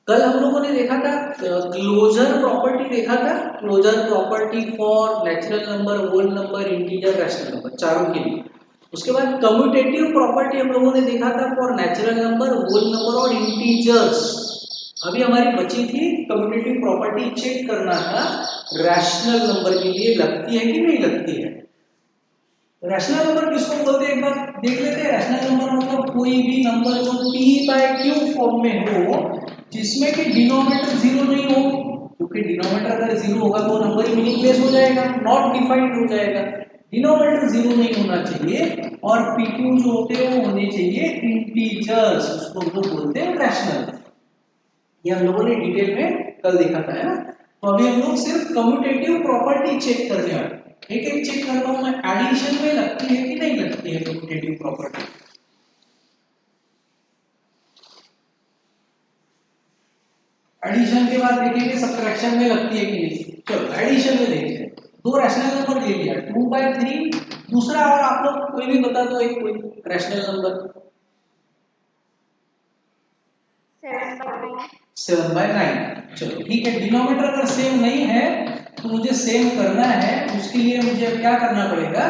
कल हम लोगों ने देखा था क्लोजर प्रॉपर्टी देखा था, closure property for natural number, whole number, integer, rational number, चारों के लिए। उसके बाद कम्यूटेटिव प्रॉपर्टी हम लोगों ने देखा था for natural number, whole number और इंटीजर्स। अभी हमारी बची थी कम्यूटेटिव प्रॉपर्टी चेक करना था रैशनल नंबर के लिए लगती है कि नहीं लगती है। रैशनल नंबर किसको बोलते हैं एक बार देख लेते हैं। रैशनल नंबर मतलब कोई भी नंबर जो p/q फॉर्म में हो, जिसमें कि डिनोमिनेटर जीरो नहीं हो, क्योंकि डिनोमिनेटर अगर जीरो होगा तो नंबर ही मीनिंगलेस हो जाएगा, नॉट डिफाइंड हो जाएगा। डिनोमिनेटर जीरो नहीं होना चाहिए और p/q जो होते हैं वो होने चाहिए इंटीजर्स, उसको हम लोग बोलते हैं रैशनल। ये हम लोगों ने डिटेल में कल देखा था, है ना। तो अभी हम लोग सिर्फ कम्यूटेटिव प्रॉपर्टी चेक करने वाले। एक एक चेक करता हूं मैं, एडिशन में लगती है कि नहीं लगती है कम्यूटेटिव प्रॉपर्टी। एडिशन के बाद देखेंगे सब्ट्रैक्शन में लगती है कि नहीं। चलो एडिशन में देखते हैं। दो रैशनल नंबर ले लिया 2/3, दूसरा और आप लोग कोई भी बता दो एक कोई रैशनल नंबर। 7/9। 7/9। चलो ठीक है, डिनोमिनेटर अगर सेम नहीं है तो मुझे सेम करना है। उसके लिए मुझे क्या करना पड़ेगा,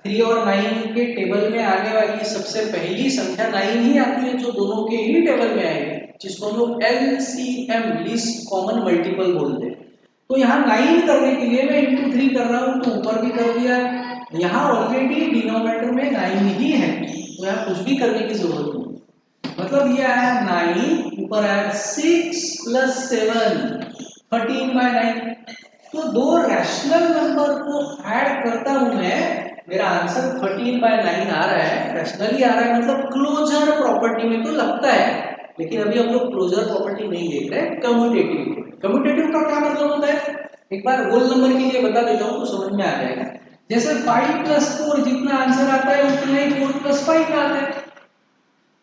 3 और 9 के टेबल में आने वाली सबसे पहली संख्या 9 ही आती है, जो दोनों के ही टेबल में आएगी, जिसको हम लोग LCM लीस्ट कॉमन मल्टीपल बोलते हैं। तो यहाँ 9 करने के लिए मैं इंटू 3 कर रहा हूँ, तो ऊपर भी कर दिया। यहाँ ऑलरेडी डिनोमिनेटर में 9 ही है, तो यहाँ कुछ भी करने की जरूरत नहीं। मतलब ये आया 9, ऊपर आया 6 प्लस 7, 13/9। तो दो रैशनल नंबर को ऐड करता हूं मैं, मेरा आंसर 13/9 आ रहा है, रैशनल ही आ रहा है, मतलब क्लोजर प्रॉपर्टी में तो लगता है। लेकिन अभी हम लोग क्लोजर प्रॉपर्टी नहीं देख रहे, कम्यूटेटिव। कम्यूटेटिव का क्या मतलब होता है, एक बार होल नंबर के लिए बता देता हूं तो समझ में आ जाएगा। जैसे 5 + 4 जितना आंसर आता है उतना ही 4 + 5 आता है,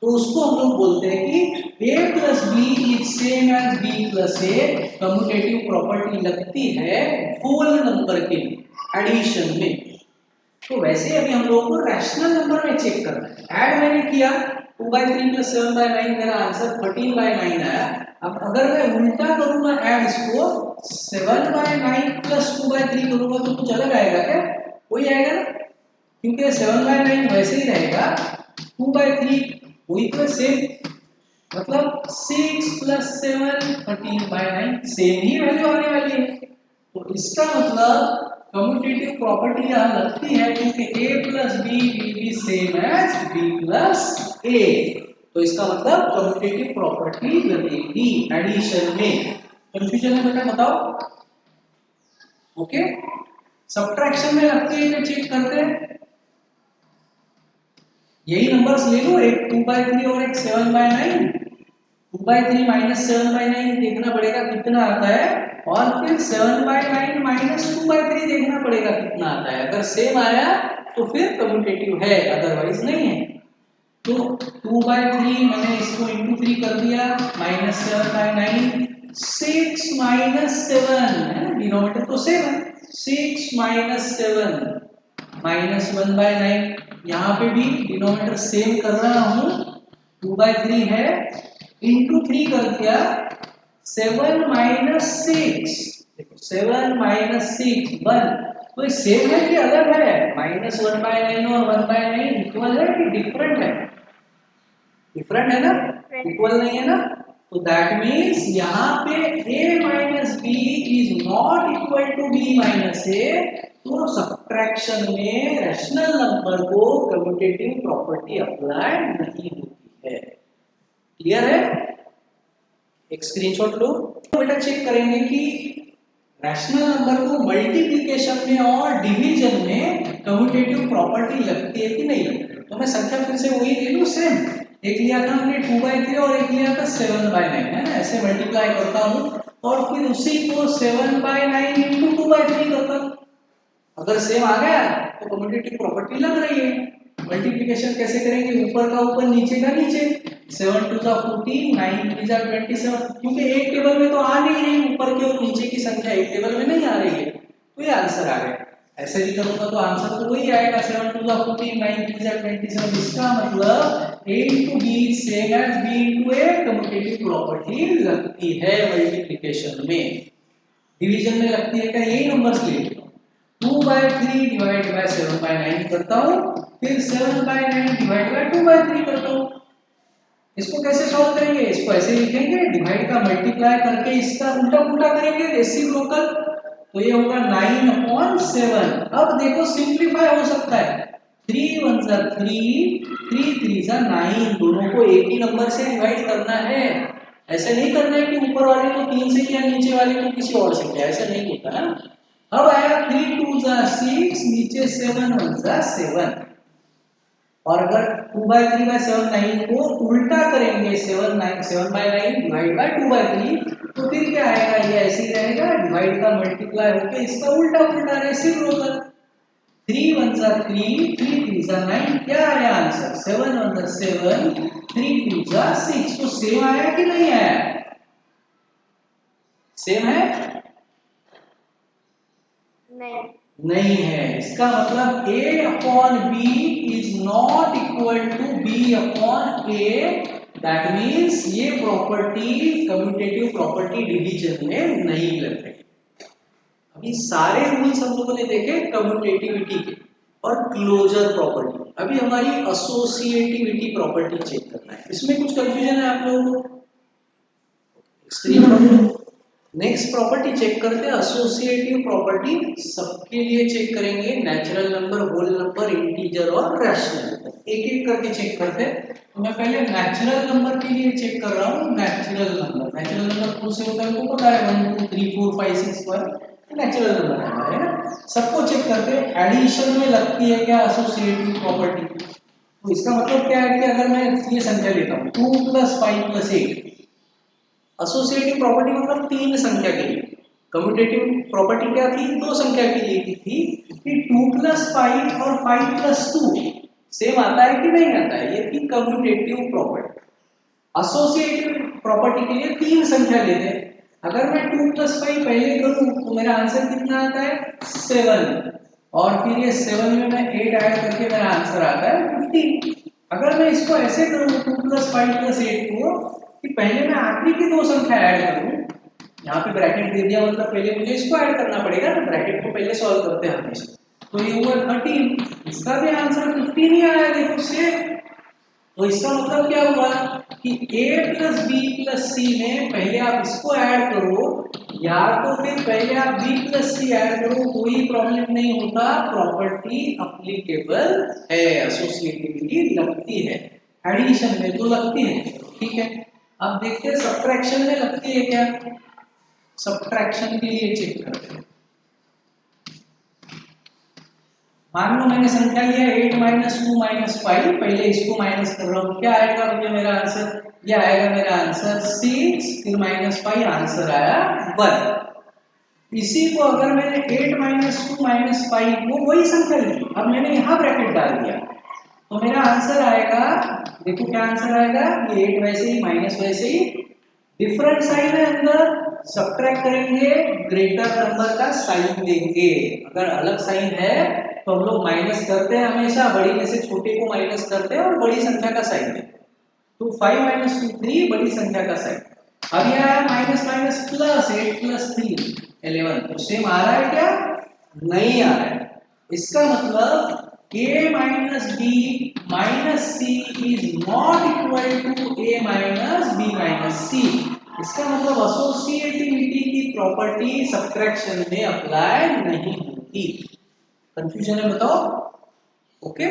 तो उसको हम लोग बोलते हैं कि a + b is same as b + a। Commutative property लगती है होल नंबर के एडिशन में। तो वैसे अभी हम लोगों को रैशनल नंबर में चेक करना है। ऐड मैंने किया 2/3 + 7/9, मेरा आंसर 13/9 आया। अब अगर मैं उल्टा करूंगा ऐड इसको 7/9 + 2/3 करूंगा तो कुछ अलग आएगा क्या, वही आएगा ना, क्योंकि 7/9 वैसे ही रहेगा, 2/3 वही तो सेम, मतलब 6 + 7 13/9 सेम ही वैल्यू आने वाली है। तो इसका मतलब कम्यूटेटिव प्रॉपर्टी यहाँ लगती है, क्योंकि a + b will be same as b + a। तो इसका मतलब कम्यूटेटिव प्रॉपर्टी लगेगी एडिशन में। कंफ्यूजन है बेटा, बताओ। ओके, सब्ट्रैक्शन में लगती है कि चेक करते हैं। यही नंबर्स ले लो, एक 2/3 और एक 7/9। 2/3 - 7/9 देखना पड़ेगा कितना आता है, और फिर 7/9 - 2/3 देखना पड़ेगा कितना आता है। अगर सेम आया तो फिर कम्यूटेटिव है, अदरवाइज नहीं है। तो 2/3 मैंने इसको इंटू 3 कर दिया, -7/9, 6 - 7 है, डिनोमिनेटर तो सेम है, 6 - 7 -1/9। यहाँ पे भी डिनोमिनेटर सेम कर रहा हूँ, 2/3 है, इंटू 3 कर दिया, 7 - 6, देखो 7 - 6 1। तो ये सेम है कि अलग है, -1/9 और 1/9 इक्वल है कि डिफरेंट है, डिफरेंट है ना, इक्वल नहीं है ना। तो दैट मींस यहाँ पे a - b is not equal to b - a। तो सब्ट्रैक्शन में रैशनल नंबर को कम्यूटेटिव प्रॉपर्टी अप्लाई नहीं होती है। क्लियर है, एक स्क्रीनशॉट लो। तो बेटा चेक करेंगे कि रैशनल नंबर को मल्टीप्लिकेशन में और डिवीजन में कम्यूटेटिव प्रॉपर्टी लगती है कि नहीं लगती। तो मैं संख्या फिर से वही ले लूं, सेम एक लिया था हमने 2/3 और एक लिया था 7/9, है ना, ऐसे मल्टीप्लाई करता हूं और फिर उसी को 7/9 × 2/3 करता हूं। अगर सेम आ गया तो कम्यूटेटिव प्रॉपर्टी लग रही है। मल्टीप्लिकेशन कैसे करेंगे, ऊपर का ऊपर नीचे का नीचे, 7 2 14 9 3 27, क्योंकि एक टेबल में तो आ नहीं रही, ऊपर की और नीचे की संख्या एक टेबल में नहीं आ रही है, तो ये आंसर आ गया। ऐसे भी करूंगा तो आंसर तो वही आएगा 7 टू द 14 9 3 जा 27। इसका मतलब a into b same as b into a commutative property लगती है मल्टीप्लिकेशन में। डिवीजन में लगती है क्या, यही नंबर्स ले लेता हूं 2/3 डिवाइड बाय 7/9 करता हूं, फिर 7/9 डिवाइड बाय 2/3 करता हूं। इसको कैसे सॉल्व करेंगे, इसको ऐसे लिखेंगे डिवाइड का मल्टीप्लाई करके इसका उल्टा पुल्टा करेंगे रेसिप्रोकल, तो ये होगा 9/7। अब देखो सिंपलीफाई हो सकता है 3 1 जा 3 3 3 जा 9, दोनों को एक ही नंबर से डिवाइड करना है। ऐसे नहीं करना है कि ऊपर वाले को 3 से किया नीचे वाले को किसी और से किया, ऐसा नहीं होता है। अब आया 3 2 जा 6, नीचे 7 1 जा 7, और अगर 2/3/7 9 को उल्टा करेंगे 7/9 डिवाइड बाय 2/3, तो फिर क्या आएगा, ये ऐसे ही रहेगा डिवाइड का मल्टीप्लाई होके इसका उल्टा उल्टा रेसिप्रोकल 3 1 जा 3 3 3 जा 9, क्या आया आंसर 7 1 जा 7 3 2 जा 6। तो सेम आया कि नहीं आया, सेम है नहीं है। इसका मतलब a upon b is not equal to b upon a, that means ये प्रॉपर्टी कम्यूटेटिव प्रॉपर्टी डिवीजन में नहीं लग रही। अभी सारे रूल्स हम लोगों ने देखे कम्यूटेटिविटी के और क्लोजर प्रॉपर्टी, अभी हमारी एसोसिएटिविटी प्रॉपर्टी चेक करना है। इसमें कुछ कंफ्यूजन है आप लोगों को, स्क्रीन पर नेक्स्ट प्रॉपर्टी चेक करते हैं एसोसिएटिव प्रॉपर्टी। सबके लिए चेक करेंगे, natural number, whole number, integer और रैशनल नंबर, एक एक करके चेक करते हैं। तो मैं पहले नेचुरल नंबर के लिए चेक कर रहा हूँ। नेचुरल नंबर कौन से होता है हमको पता है, 1 2 3 4 5 6 1 नेचुरल नंबर है हमारे ना। सबको चेक करते हैं, एडिशन में लगती है क्या एसोसिएटिव प्रॉपर्टी। तो इसका मतलब क्या है कि अगर मैं ये संख्या लेता हूँ 2 + 5 + 8, एसोसिएटिव प्रॉपर्टी मतलब तीन संख्या के लिए, कम्यूटेटिव प्रॉपर्टी क्या थी, दो संख्या के लिए की थी कि 2 + 5 और 5 + 2 सेम आता है कि नहीं आता है, ये थी कम्यूटेटिव प्रॉपर्टी। एसोसिएटिव प्रॉपर्टी के लिए तीन संख्या लेते हैं, अगर मैं 2 + 5 पहले करूं तो मेरा आंसर कितना आता है 7, और फिर ये 7 में मैं 8 ऐड करके मेरा आंसर आता है 15। अगर मैं इसको ऐसे करूं 2 + 5 + 8 को कि पहले मैं आखिरी की दो संख्या ऐड करूं, यहाँ पे ब्रैकेट दे दिया मतलब पहले मुझे इसको ऐड करना पड़ेगा ना, ब्रैकेट को पहले सॉल्व करते हैं हमेशा। तो ये हुआ 13, इसका भी आंसर 15 ही आया, देखो से। तो इसका मतलब क्या हुआ कि a + b + c में पहले आप इसको ऐड करो या तो फिर पहले आप b + c ऐड करो, कोई प्रॉब्लम नहीं होता, प्रॉपर्टी एप्लीकेबल है, एसोसिएटिविटी लगती है। एडिशन में तो लगती है, ठीक है। अब देखते हैं सब्ट्रैक्शन में लगती है क्या, सब्ट्रैक्शन के लिए चेक करते हैं। मान लो मैंने संख्या लिया 8 - 2 - 5, पहले इसको माइनस कर रहा हूं, क्या आएगा मुझे मेरा आंसर, ये आएगा मेरा आंसर 6, फिर -5, आंसर आया 1। इसी को अगर मैंने 8 - 2 - 5 को वही संख्या ली, अब मैंने यहां ब्रैकेट डाल दिया, तो मेरा आंसर आएगा, देखो क्या आंसर आएगा, ये 8 वैसे ही माइनस वैसे ही, डिफरेंट साइन है अंदर, सब्ट्रैक्ट करेंगे ग्रेटर नंबर का साइन देंगे। अगर अलग साइन है तो हम लोग माइनस करते हैं हमेशा, बड़ी में से छोटे को माइनस करते हैं और बड़ी संख्या का साइन देते हैं। तो 5 - 2 3, बड़ी संख्या का साइन। अब ये आया माइनस माइनस प्लस, 8 + 3 11, तो सेम आ रहा है क्या, नहीं आ रहा है। इसका मतलब a - b - c is not equal to a - b - c। इसका मतलब एसोसिएटिविटी की प्रॉपर्टी सब्ट्रैक्शन में अप्लाई नहीं होती। कंफ्यूजन है बताओ, ओके।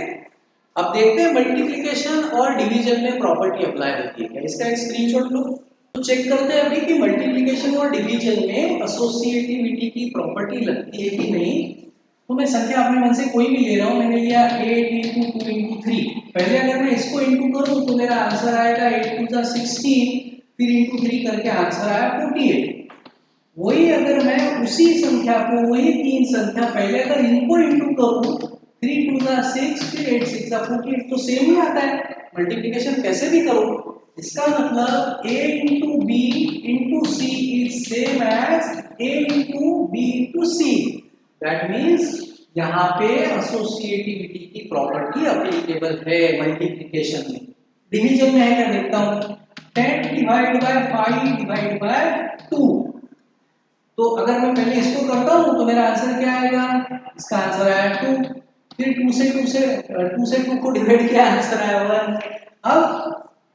अब देखते हैं मल्टीप्लिकेशन और डिवीजन में प्रॉपर्टी अप्लाई होती है क्या, इसका एक स्क्रीनशॉट लो। तो चेक करते हैं अभी कि मल्टीप्लिकेशन और डिवीजन में एसोसिएटिविटी की प्रॉपर्टी लगती है कि नहीं। तो मैं संख्या अपने मन से कोई भी ले रहा हूं, मैंने लिया 8 × 2 × 3, पहले अगर मैं इसको इंटू करूं तो मेरा आंसर आएगा 8 × 2 = 16, फिर इंटू 3 करके आंसर आया 48। वही अगर मैं उसी संख्या को, वही तीन संख्या पहले अगर इनको इंटू करूं 3 × 2 = 6, फिर 8 × 6 = 48, तो सेम ही आता है। मल्टीप्लिकेशन कैसे भी करो, इसका मतलब a × b × c is same as a × b × c, that means यहाँ पे एसोसिएटिविटी की प्रॉपर्टी एप्लीकेबल है मल्टीप्लिकेशन में। डिवीजन में है क्या देखता हूँ, 10 डिवाइड बाय 5 डिवाइड बाय 2। तो अगर मैं पहले इसको करता हूँ तो मेरा आंसर क्या आएगा, इसका आंसर आया 2। फिर 2 से 2 को डिवाइड किया, आंसर आया 1। अब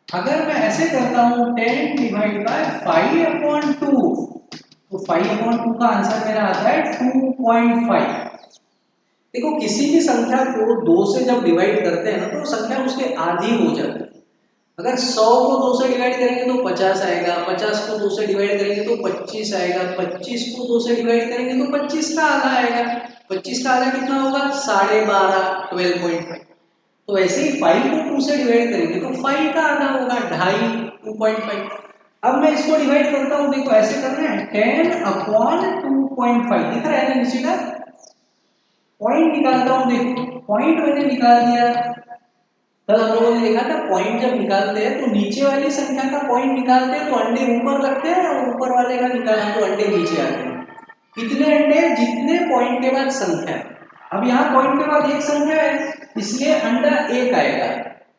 अगर मैं ऐसे करता हूँ 10 डिवाइड बाय 5 अपॉन 2, तो 5 अपॉन 2 का आंसर मेरा आता है 2.5। देखो किसी भी संख्या को 2 से जब डिवाइड करते हैं ना तो संख्या उसके आधी हो जाती है। अगर 100 को 2 से डिवाइड करेंगे तो 50 आएगा, 50 को 2 से डिवाइड करेंगे तो 25 आएगा, 25 को 2 से डिवाइड करेंगे तो 25 का आधा आएगा। 25 का आधा कितना होगा, 12.5, 12.5। तो वैसे ही 5 को 2 से डिवाइड करेंगे तो 5 का आधा होगा 2.5, 2.5। अब मैं इसको डिवाइड करता हूँ, देखो ऐसे करना है, 10 अपॉन 2.5 दिख रहा है ना नीचे का, पॉइंट निकालता हूँ। देखो पॉइंट मैंने निकाल दिया। कल हम लोगों ने देखा था पॉइंट जब निकालते हैं तो नीचे वाली संख्या का पॉइंट निकालते हैं तो अंडे ऊपर लगते हैं और ऊपर वाले का निकालते तो अंडे नीचे आते हैं। कितने अंडे, जितने पॉइंट के बाद संख्या। अब यहाँ पॉइंट के बाद एक संख्या है इसलिए अंडा 1 आएगा।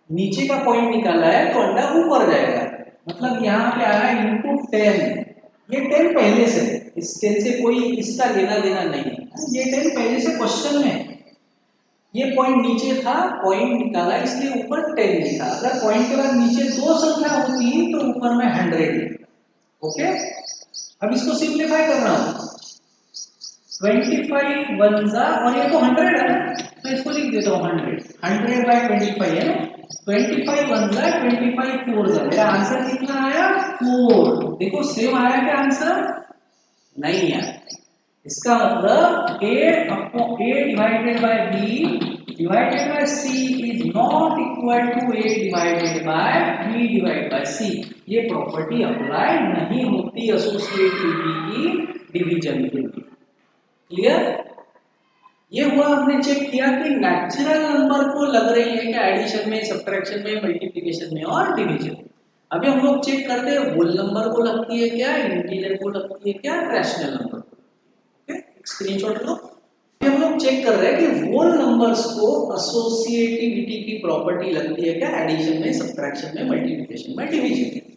नीचे का पॉइंट निकाला है तो अंडा ऊपर जाएगा, मतलब यहाँ पे आ रहा है इनटू 10। ये 10 पहले से, इस 10 से कोई इसका लेना देना नहीं, ये 10 पहले से क्वेश्चन में। ये पॉइंट नीचे था, पॉइंट निकाला इसलिए ऊपर 10 लिखा। अगर पॉइंट के बाद नीचे 2 संख्या होती तो ऊपर में 100 लिखा। ओके, अब इसको सिंप्लीफाई कर रहा हूं। 25 वन जा, और ये तो 100 है ना, तो इसको लिख देता हूँ 100 बाय 25 है ना। 25 वन जा, 25 फोर जा, मेरा आंसर कितना आया 4। देखो सेम आया क्या आंसर, नहीं आया। इसका मतलब a divided by b divided by c is not equal to a divided by b divided by c। ये प्रॉपर्टी अप्लाई नहीं होती एसोसिएटिविटी की डिवीजन के लिए। क्लियर? ये हुआ, हमने चेक किया कि नेचुरल नंबर को लग रही है क्या एडिशन में, सब्ट्रैक्शन में, मल्टीप्लिकेशन में और डिवीजन। अभी हम लोग चेक करते हैं होल नंबर को लगती है क्या, इंटीजर को लगती है क्या, रैशनल नंबर। स्क्रीनशॉट लो। हम लोग चेक कर रहे हैं कि होल नंबर्स को एसोसिएटिविटी की प्रॉपर्टी लगती है क्या एडिशन में, सब्ट्रैक्शन में, मल्टीप्लिकेशन में, डिवीजन में।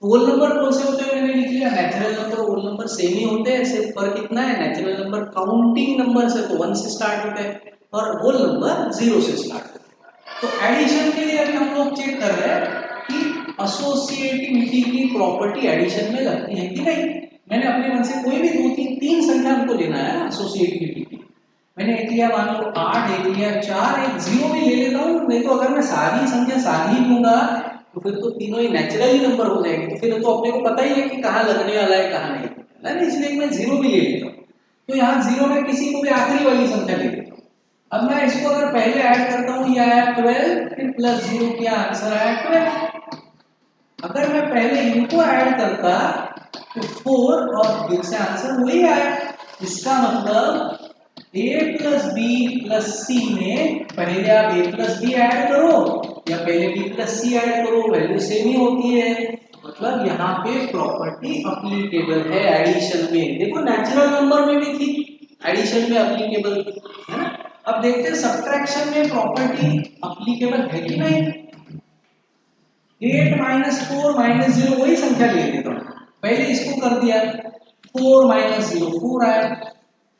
होल नंबर कौन से होते हैं मैंने लिख लिया, natural number whole number same ही होते हैं, सिर्फ फर्क कितना है, नेचुरल नंबर काउंटिंग नंबर से तो 1 से स्टार्ट होते हैं और होल नंबर 0 से स्टार्ट होते हैं। तो एडिशन के लिए अभी हम लोग चेक कर रहे हैं कि एसोसिएटिविटी की प्रॉपर्टी एडिशन में लगती है कि नहीं। मैंने अपने मन से कोई भी 2 3 संख्या हमको लेना है एसोसिएटिविटी की। मैंने एक लिया मान लो 8, एक लिया 4, एक 0 भी ले लेता हूँ। नहीं तो अगर मैं सारी संख्या सारी लूंगा तो फिर तो तीनों ही नेचुरल ही नंबर हो जाएंगे, तो फिर तो अपने को पता ही है कि कहाँ लगने वाला है कहाँ नहीं है ना, इसलिए मैं 0 भी ले लेता हूँ। तो यहाँ 0 में किसी को भी आखिरी वाली संख्या ले लेता हूँ। अब मैं इसको अगर पहले ऐड करता हूँ, ये आया 12, फिर प्लस 0 किया, आंसर आया 12। अगर मैं पहले इनको ऐड करता तो 4 और फिर से आंसर वही आया। इसका मतलब a प्लस बी प्लस सी में पहले आप a प्लस बी ऐड करो या पहले b प्लस सी ऐड करो, वैल्यू सेम ही होती है। मतलब यहाँ पे प्रॉपर्टी अप्लीकेबल है एडिशन में। देखो नेचुरल नंबर में भी थी, एडिशन में अप्लीकेबल थी, है ना। अब देखते हैं सब्ट्रैक्शन में प्रॉपर्टी अप्लीकेबल है कि नहीं। 8 माइनस 4 माइनस 0 वही संख्या ले लेता हूँ, पहले इसको कर दिया, 4 माइनस 0 4 आया।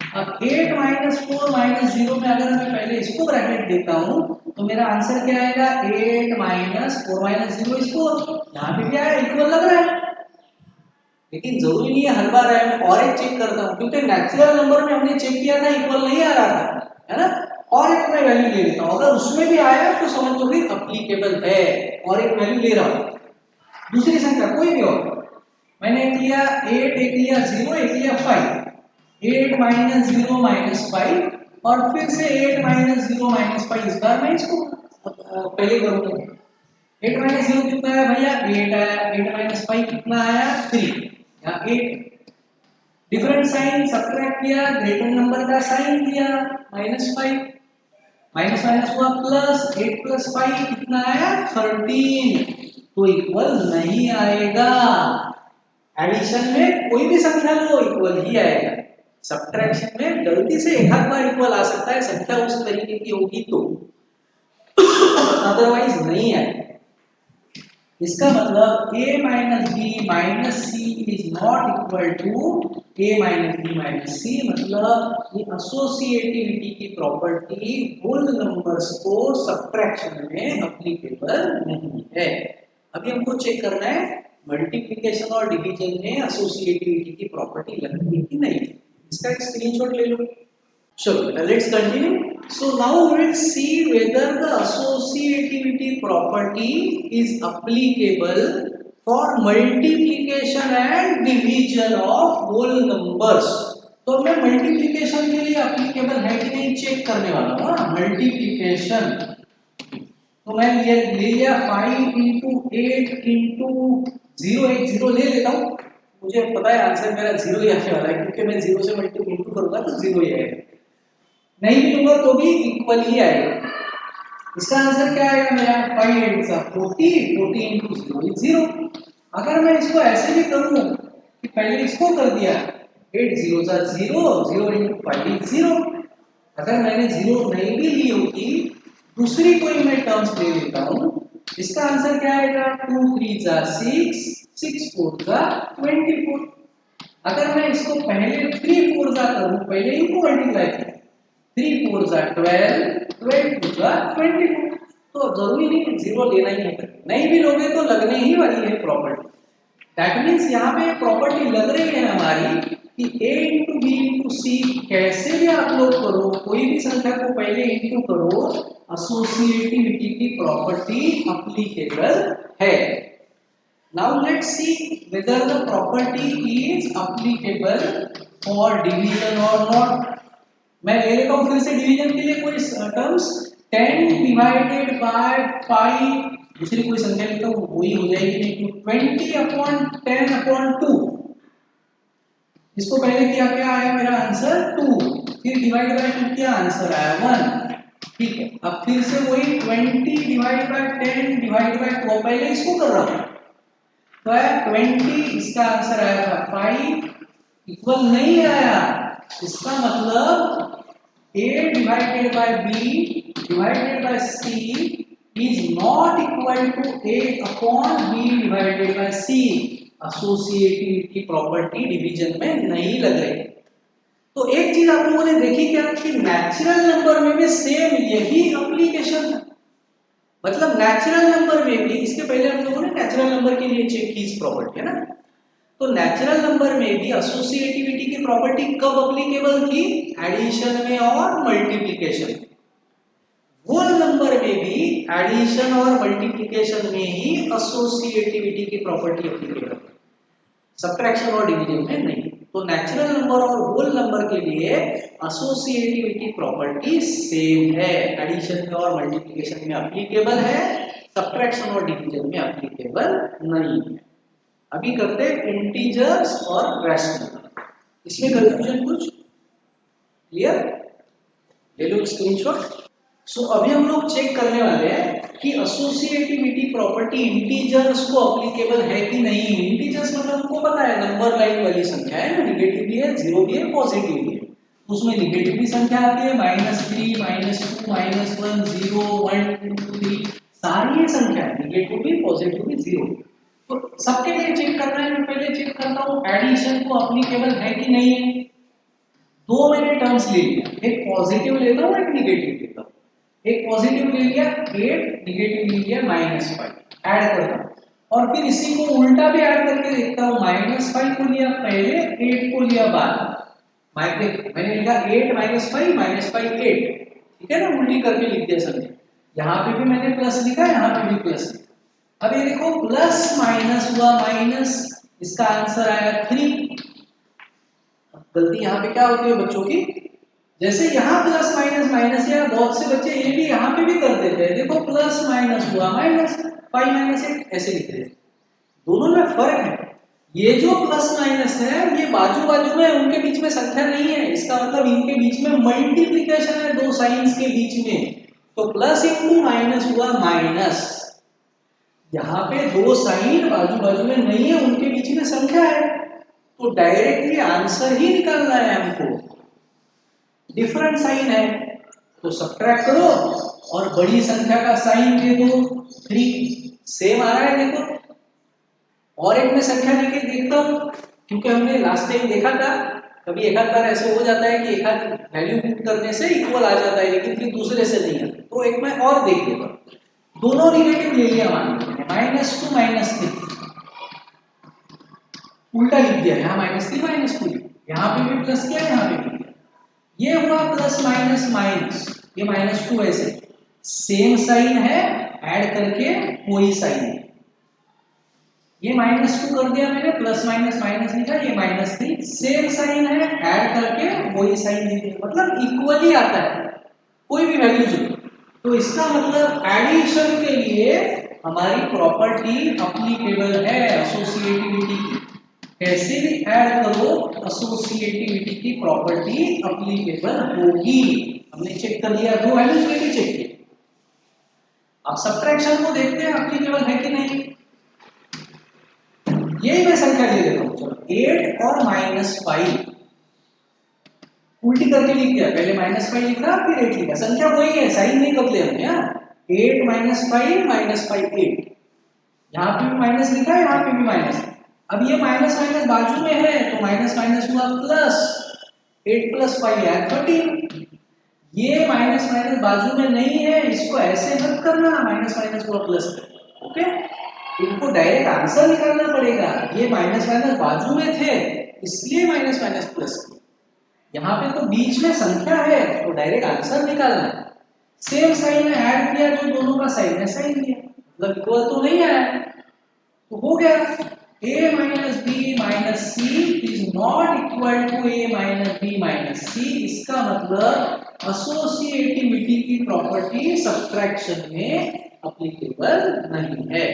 अब 8 माइनस 4 माइनस 0 में अगर मैं पहले इसको ब्रैकेट देता हूँ तो मेरा आंसर क्या आएगा, 8 माइनस 4 माइनस 0 इज 4। यहाँ पे क्या है, इक्वल लग रहा है, लेकिन जरूरी नहीं है हर बार आए। मैं और एक चेक करता हूँ, क्योंकि नेचुरल नंबर में हमने चेक किया था इक्वल नहीं आ रहा था, है ना। और एक मैं वैल्यू ले लेता हूँ, अगर उसमें भी आया तो समझ लो फिर अप्लीकेबल है। और एक वैल्यू ले रहा हूँ, दूसरी संख्या कोई भी और, मैंने एक लिया 8, एक लिया 0, एक लिया 5। 8 माइनस 0 माइनस 5 और फिर से 8 माइनस 0 माइनस 5। इस बार मैं इसको पहले करूंगा। 8 माइनस 0 कितना आया भैया, 8 आया। 8 माइनस 5 कितना आया, 3। यहाँ 8 डिफरेंट साइन सब्ट्रैक्ट किया, ग्रेटर नंबर का साइन दिया, -5 माइनस माइनस हुआ प्लस, 8 प्लस 5 कितना आया, 13। तो इक्वल नहीं आएगा। एडिशन में कोई भी संख्या लो इक्वल ही आएगा। सब्ट्रैक्शन में गलती से एक आध बार इक्वल आ सकता है, संख्या उस तरीके की होगी तो, अदरवाइज नहीं है। इसका मतलब a minus B minus C is not equal to a minus B minus C, मतलब ये एसोसिएटिविटी की प्रॉपर्टी होल नंबर्स को सब्ट्रैक्शन में एप्लीकेबल नहीं है। अभी हमको चेक करना है मल्टीप्लिकेशन और डिवीजन में एसोसिएटिविटी की प्रॉपर्टी लगती है कि नहीं। इसका एक स्क्रीनशॉट ले लो। Sure, let's continue. So now we will see whether the associativity property is applicable for multiplication and division of whole numbers. तो मैं मल्टीप्लिकेशन के लिए एप्लीकेबल है कि नहीं चेक करने वाला हूँ ना। मल्टीप्लिकेशन तो मैं ये ले लिया 5 इंटू 8 इंटू 0, एक 0 ले लेता हूँ। मुझे पता है आंसर मेरा 0 ही आने वाला है, क्योंकि मैं 0 से मल्टीप्लाई करूंगा तो 0 ही आएगा, नहीं भी लूंगा तो भी इक्वल ही आएगा। इसका आंसर क्या आएगा मेरा 5 8 सा 40, 40 into 0 is 0। अगर मैं इसको ऐसे भी करूं कि पहले इसको कर दिया 8 0 सा 0, 0 into 5 is 0। अगर मैंने 0 नहीं भी ली होती, दूसरी कोई मैं टर्म्स ले लेता हूं, इसका आंसर क्या आएगा 2 3 सा 6, 6 4 सा 24। अगर मैं इसको पहले 3 4 सा करूं, पहले इनको मल्टीप्लाई करूं, 3 4 सा 12, 12 2 सा 24। तो जरूरी नहीं 0 लेना ही है, नहीं भी लोगे तो लगने ही वाली है प्रॉपर्टी। दैट मींस यहाँ पे प्रॉपर्टी लग रही है हमारी कि a into b into c कैसे भी आप लोग करो, कोई भी संख्या को पहले इंटू करो, एसोसिएटिविटी की प्रॉपर्टी एप्लीकेबल है। Now let's see whether the property is applicable for division और नॉट। मैं ले लेता हूं फिर से डिवीजन के लिए कोई टर्म्स 10 डिवाइडेड बाय 5, दूसरी कोई संख्या लेता हूं वही हो जाएगी, 20 अपॉन 10 अपॉन 2। इसको पहले क्या क्या आया मेरा आंसर 2, फिर डिवाइड बाय 2 क्या आंसर आया 1। ठीक है, अब फिर से वही 20 डिवाइड बाय 10 डिवाइड बाय 2, पहले इसको कर रहा हूं तो आया 20, इसका आंसर आया था 5, इक्वल नहीं आया। इसका मतलब a divided by b divided by c is not equal to a upon b divided by c। Associativity property division में नहीं लग रही। तो एक चीज आप लोगों ने देखी क्या कि नेचुरल नंबर में भी सेम यही एप्लीकेशन है। मतलब नेचुरल नंबर में भी, इसके पहले हम लोगों ने नेचुरल नंबर के लिए चेक की इस प्रॉपर्टी है ना, तो नेचुरल नंबर में भी एसोसिएटिविटी की प्रॉपर्टी कब एप्लीकेबल थी, एडिशन में और मल्टीप्लिकेशन में। होल नंबर में भी एडिशन और मल्टीप्लिकेशन में ही एसोसिएटिविटी की प्रॉपर्टी एप्लीकेबल है, सब्ट्रैक्शन और डिवीजन में नहीं। तो नेचुरल नंबर और होल नंबर के लिए एसोसिएटिविटी प्रॉपर्टी सेम है, एडिशन में और मल्टीप्लिकेशन में एप्लीकेबल है, सब्ट्रैक्शन और डिवीजन में एप्लीकेबल नहीं है। अभी करते हैं इंटीजर्स और रैशनल। इसमें कंफ्यूजन कुछ क्लियर? ले लो स्क्रीनशॉट। सो अभी हम लोग चेक करने वाले हैं कि एसोसिएटिविटी प्रॉपर्टी इंटीजर्स को एप्लीकेबल है कि नहीं। इंटीजर्स मतलब हमको पता है नंबर लाइन वाली संख्या है ना, नेगेटिव भी है, जीरो भी है, पॉजिटिव भी है। उसमें नेगेटिव भी संख्या आती है -3 -2 -1 0 1 2 3, सारी ये संख्या नेगेटिव भी पॉजिटिव भी जीरो। तो सबके लिए चेक करना है, मैं पहले चेक करता हूँ एडिशन को एप्लीकेबल है कि नहीं है। दो मैंने टर्म्स ले लिया, एक पॉजिटिव लेता हूँ एक नेगेटिव लेता हूँ। एक पॉजिटिव ले लिया 8, नेगेटिव ले लिया -5, ऐड करता हूँ और फिर इसी को उल्टा भी ऐड करके देखता हूँ। -5 को लिया पहले, 8 को लिया बाद। मैंने लिखा 8 -5 -5 8, ठीक है ना, उल्टी करके लिख दिया संख्या। यहाँ पे भी मैंने प्लस लिखा, यहाँ पे भी प्लस लिखा। अब ये देखो प्लस माइनस हुआ माइनस, इसका आंसर आया 3। गलती यहाँ पे क्या होती है बच्चों की, जैसे यहाँ प्लस माइनस माइनस, या बहुत से बच्चे ये भी यहाँ पे भी कर देते हैं। देखो प्लस माइनस हुआ माइनस, 5 -8 ऐसे लिखते हैं। दोनों में फर्क है, ये जो प्लस माइनस है ये बाजू बाजू में, उनके बीच में संख्या नहीं है। इसका मतलब इनके बीच में मल्टीप्लिकेशन है दो साइंस के बीच में। तो प्लस इंटू माइनस हुआ माइनस। यहाँ पे दो साइन बाजू बाजू में नहीं है, उनके बीच में संख्या है। तो डायरेक्टली आंसर ही निकालना है हमको। डिफरेंट साइन है तो सब्ट्रैक्ट करो और बड़ी संख्या का साइन दे दो 3। सेम आ रहा है देखो। और एक मैं संख्या लेके देखता हूँ, क्योंकि हमने लास्ट टाइम देखा था कभी एक आध बार ऐसे हो जाता है कि एक आध वैल्यू पुट करने से इक्वल आ जाता है, लेकिन फिर दूसरे से नहीं आता। तो एक मैं और देख लेता हूँ। दोनों रिलेटिव ले लिया मान लीजिए -2 -3, उल्टा लिख दिया, यहाँ -3 -2, यहाँ पे भी प्लस किया, यहाँ पे भी किया। ये हुआ प्लस माइनस माइनस, ये -2 ऐसे सेम साइन है, ऐड करके वही साइन है। ये -2 कर दिया मैंने, प्लस माइनस माइनस लिखा, ये -3 सेम साइन है, ऐड करके वही साइन लिख दिया, मतलब इक्वली आता है कोई भी वैल्यू जो। तो इसका मतलब एडिशन के लिए हमारी प्रॉपर्टी एप्लीकेबल है एसोसिएटिविटी की। कैसे भी ऐड करो एसोसिएटिविटी की प्रॉपर्टी एप्लीकेबल होगी। हमने चेक कर लिया, दो वैल्यूज लेके चेक किया। अब सब्ट्रैक्शन को देखते हैं एप्लीकेबल है कि नहीं। यही मैं संख्या ले लेता हूं, चलो 8 और -5 उल्टी करके लिख दिया, पहले -5 लिखा फिर 8 लिखा, संख्या वही है, साइन नहीं बदले हमने। 8 -5 8, यहाँ पे भी माइनस लिखा है, यहाँ पे भी माइनस। अब ये माइनस माइनस बाजू में है तो माइनस माइनस हुआ प्लस, 8 + 5 है 13। ये माइनस माइनस बाजू में नहीं है, इसको ऐसे मत करना, माइनस माइनस हुआ प्लस। ओके, इनको डायरेक्ट आंसर निकालना पड़ेगा। ये माइनस माइनस बाजू में थे इसलिए माइनस माइनस प्लस, यहाँ पे तो बीच में संख्या है तो डायरेक्ट आंसर निकालना है। सेम साइन है, ऐड किया जो दोनों का साइन है, साइन किया, मतलब इक्वल तो नहीं आया, तो हो गया a minus b minus c is not equal to a minus b minus c। इसका मतलब एसोसिएटिविटी की प्रॉपर्टी सब्ट्रैक्शन में एप्लीकेबल नहीं है।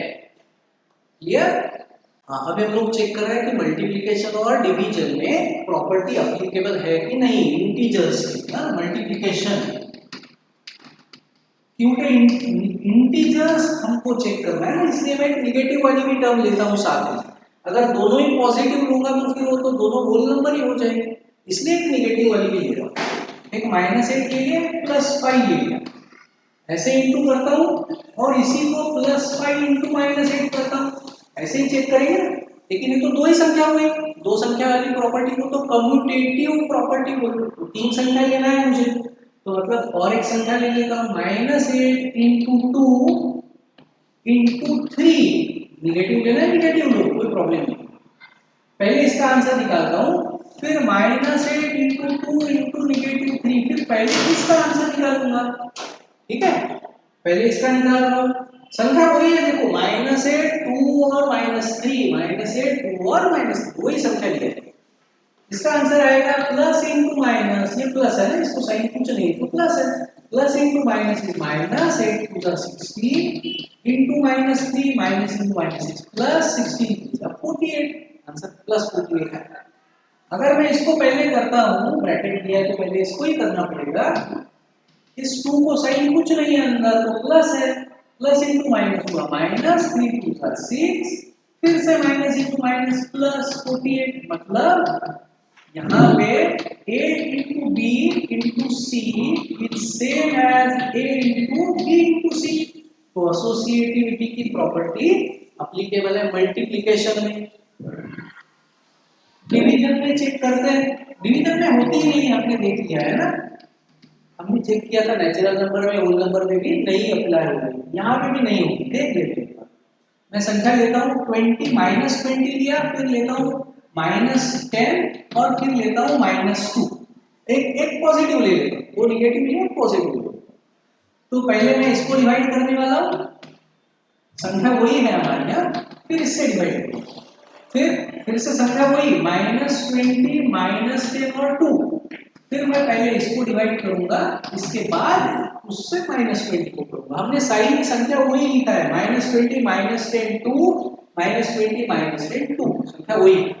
क्लियर? हाँ, अभी हम लोग चेक कर रहे हैं कि मल्टीप्लिकेशन और डिवीजन में प्रॉपर्टी एप्लीकेबल है कि नहीं इंटीजर्स की, ना मल्टीप्लिकेशन, क्योंकि इंटीजर्स हमको चेक करना है, इसलिए मैं नेगेटिव वाली भी टर्म लेता हूं साथ में। अगर दोनों ही पॉजिटिव लूंगा तो फिर वो तो दोनों होल नंबर ही हो जाएंगे, इसलिए एक नेगेटिव वाली भी ले रहा हूं। एक -8 ले लिया, +5 ले लिया, ऐसे इंटू करता हूं और इसी को +5 × -8 करता हूं, ऐसे ही चेक करेंगे। लेकिन ये तो दो ही संख्या हुई, दो संख्या वाली प्रॉपर्टी को तो कम्यूटेटिव प्रॉपर्टी बोलते हैं। तो तीन संख्या लेना है मुझे, तो मतलब और एक संख्या ले लेता हूं, -8 × 2 × 3। निगेटिव लेना है, निगेटिव लो, कोई प्रॉब्लम नहीं। पहले इसका आंसर निकालता हूं, फिर -8 × 2 × -3, फिर पहले इसका आंसर निकालूंगा। ठीक है, पहले इसका निकाल रहा हूं, संख्या वही है, देखो -8 2 और -3, -8 2 और -3 वही संख्या लिया है। इसका आंसर आएगा प्लस इंटू माइनस, ये प्लस है ना, इसको साइन कुछ नहीं तो प्लस है, plus into minus -8 2 16 into -3 minus into -6 plus 16 48, answer +48 है। अगर मैं इसको पहले करता हूँ, ब्रैकेट दिया तो पहले इसको ही करना पड़ेगा। इस 2 को साइन कुछ नहीं है अंदर तो प्लस है, प्लस इंटू माइनस हुआ -3 2 6, फिर से माइनस इंटू माइनस प्लस 48, मतलब यहाँ पे a into b into c is same as a into b into c। तो एसोसिएटिविटी की प्रॉपर्टी एप्लीकेबल है मल्टीप्लिकेशन में। डिवीजन में चेक करते हैं, डिवीजन में होती ही नहीं, हमने देख लिया है ना, हमने चेक किया था नेचुरल नंबर में, होल नंबर में भी नहीं अप्लाई होगी, यहाँ पे भी नहीं होगी। देख लेते हैं, मैं संख्या लेता हूँ 20 -20 लिया, फिर लेता हूँ -10 और फिर लेता हूँ -2, एक पॉजिटिव ले लेता हूँ, दो निगेटिव लिए एक पॉजिटिव ले। तो पहले मैं इसको डिवाइड करने वाला हूँ, संख्या वही है हमारी, फिर इससे डिवाइड करूँ, फिर से संख्या वही -20 -10 और 2, फिर मैं पहले इसको डिवाइड करूंगा, इसके बाद उससे -20 को करूंगा। हमने साइन की संख्या वही लिखा है, -20 -10 2 -20 -10 2, संख्या वही है।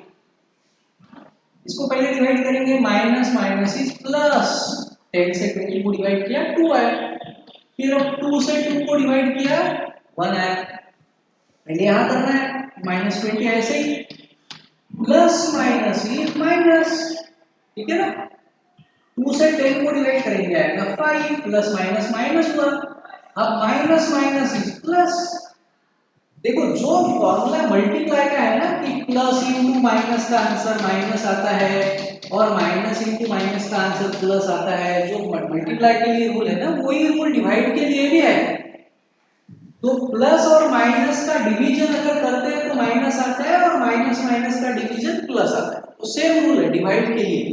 इसको पहले डिवाइड करेंगे, माइनस माइनस इज प्लस, 10 से 20 को डिवाइड किया 2 है, फिर अब 2 से 2 को डिवाइड किया 1 है। पहले यहाँ करना है, -20 ऐसे ही प्लस माइनस इज माइनस, ठीक है ना। 2 से 10 को डिवाइड करेंगे आएगा 5, प्लस माइनस माइनस हुआ। अब माइनस माइनस इज प्लस। देखो जो फॉर्मूला मल्टीप्लाई का है ना कि प्लस इंटू माइनस का आंसर माइनस आता है और माइनस इंटू माइनस का आंसर प्लस आता है, जो मल्टीप्लाई के लिए रूल है ना वही रूल डिवाइड के लिए भी है। तो प्लस और माइनस का डिवीजन अगर करते हैं तो माइनस आता है और माइनस माइनस का डिवीजन प्लस आता है, तो सेम रूल है डिवाइड के लिए।